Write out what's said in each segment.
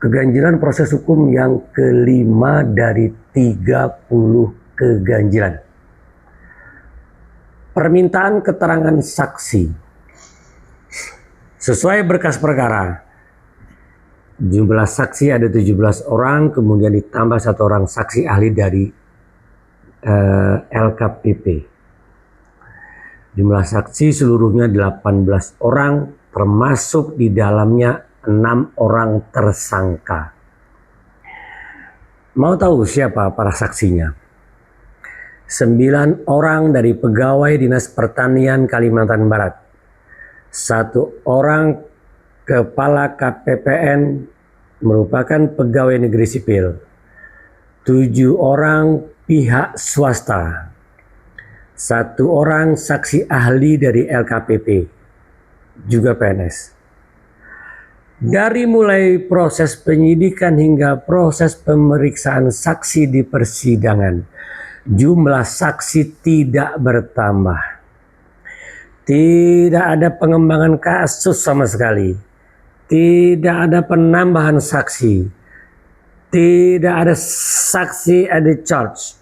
Keganjilan proses hukum yang kelima dari 30 keganjilan. Permintaan keterangan saksi. Sesuai berkas perkara, jumlah saksi ada 17 orang, kemudian ditambah 1 orang saksi ahli dari LKPP. Jumlah saksi seluruhnya 18 orang, termasuk di dalamnya 6 orang tersangka. Mau tahu siapa para saksinya? 9 orang dari pegawai Dinas Pertanian Kalimantan Barat, 1 orang kepala KPPN merupakan pegawai negeri sipil, 7 orang pihak swasta, 1 orang saksi ahli dari LKPP, juga PNS. Dari mulai proses penyidikan hingga proses pemeriksaan saksi di persidangan, jumlah saksi tidak bertambah. Tidak ada pengembangan kasus sama sekali. Tidak ada penambahan saksi. Tidak ada saksi ada charge.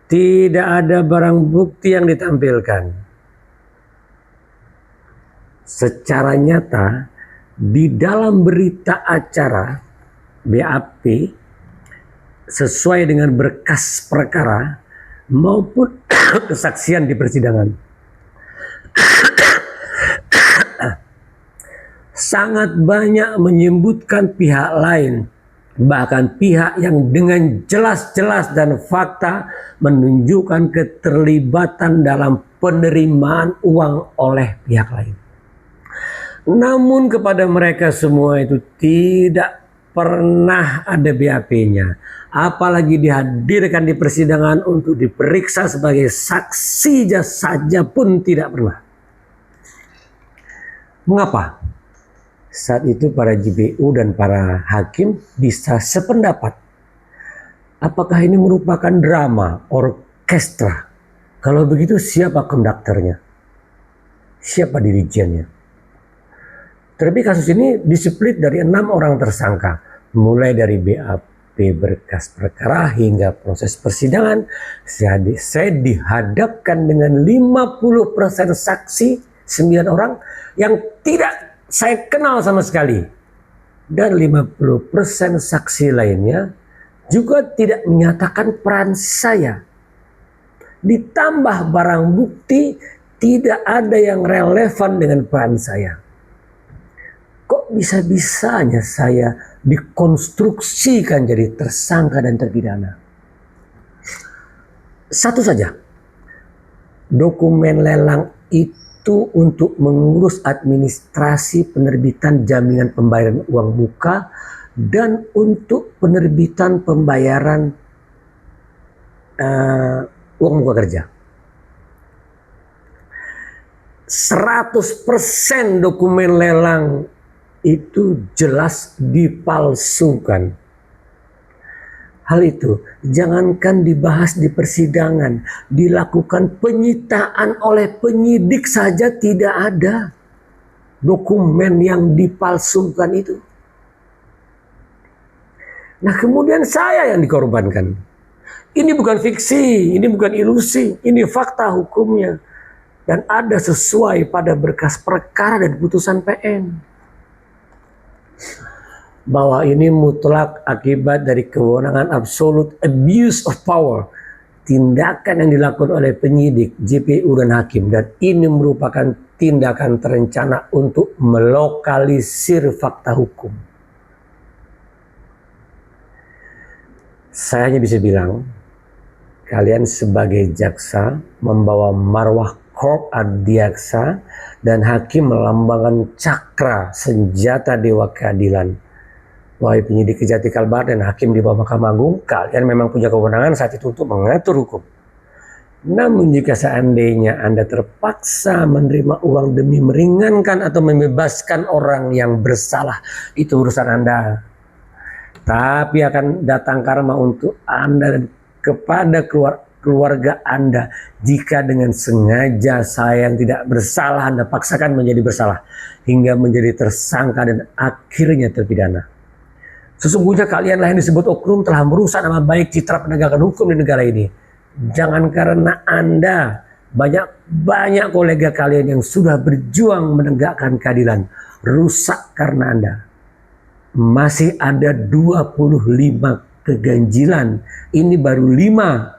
Tidak ada barang bukti yang ditampilkan. Secara nyata, di dalam berita acara BAP sesuai dengan berkas perkara maupun kesaksian di persidangan sangat banyak menyebutkan pihak lain, bahkan pihak yang dengan jelas-jelas dan fakta menunjukkan keterlibatan dalam penerimaan uang oleh pihak lain. Namun kepada mereka semua itu tidak pernah ada BAP-nya. Apalagi dihadirkan di persidangan untuk diperiksa sebagai saksi saja pun tidak pernah. Mengapa? Saat itu para JPU dan para hakim bisa sependapat. Apakah ini merupakan drama, orkestra? Kalau begitu siapa konduktornya? Siapa dirijennya? Terlebih kasus ini displit dari 6 orang tersangka, mulai dari BAP berkas perkara hingga proses persidangan. Saya dihadapkan dengan 50% saksi, 9 orang yang tidak saya kenal sama sekali. Dan 50% saksi lainnya juga tidak menyatakan peran saya. Ditambah barang bukti tidak ada yang relevan dengan peran saya. Kok bisa-bisanya saya dikonstruksikan jadi tersangka dan terpidana? Satu saja, dokumen lelang itu untuk mengurus administrasi penerbitan jaminan pembayaran uang muka dan untuk penerbitan pembayaran uang muka kerja. 100% dokumen lelang itu jelas dipalsukan. Hal itu jangankan dibahas di persidangan, dilakukan penyitaan oleh penyidik saja tidak ada dokumen yang dipalsukan itu. Nah, kemudian saya yang dikorbankan. Ini bukan fiksi, ini bukan ilusi, ini fakta hukumnya. Dan ada sesuai pada berkas perkara dan putusan PN. Bahwa ini mutlak akibat dari kewenangan absolute abuse of power, tindakan yang dilakukan oleh penyidik, JPU dan hakim, dan ini merupakan tindakan terencana untuk melokalisir fakta hukum. Saya hanya bisa bilang, kalian sebagai jaksa membawa marwah Corp Adiaksa dan hakim melambangkan cakra senjata Dewa Keadilan. Wahai penyidik Kejati Kalbar dan hakim di bawah Mahkamah Agung, kalian memang punya kewenangan saat itu untuk mengatur hukum. Namun jika seandainya Anda terpaksa menerima uang demi meringankan atau membebaskan orang yang bersalah, itu urusan Anda. Tapi akan datang karma untuk Anda dan kepada keluarga Anda jika dengan sengaja saya yang tidak bersalah Anda paksakan menjadi bersalah hingga menjadi tersangka dan akhirnya terpidana. Sesungguhnya kalianlah yang disebut oknum telah merusak nama baik citra penegakan hukum di negara ini. Jangan karena Anda, banyak kolega kalian yang sudah berjuang menegakkan keadilan, rusak karena Anda. Masih ada 25 keganjilan. Ini baru 5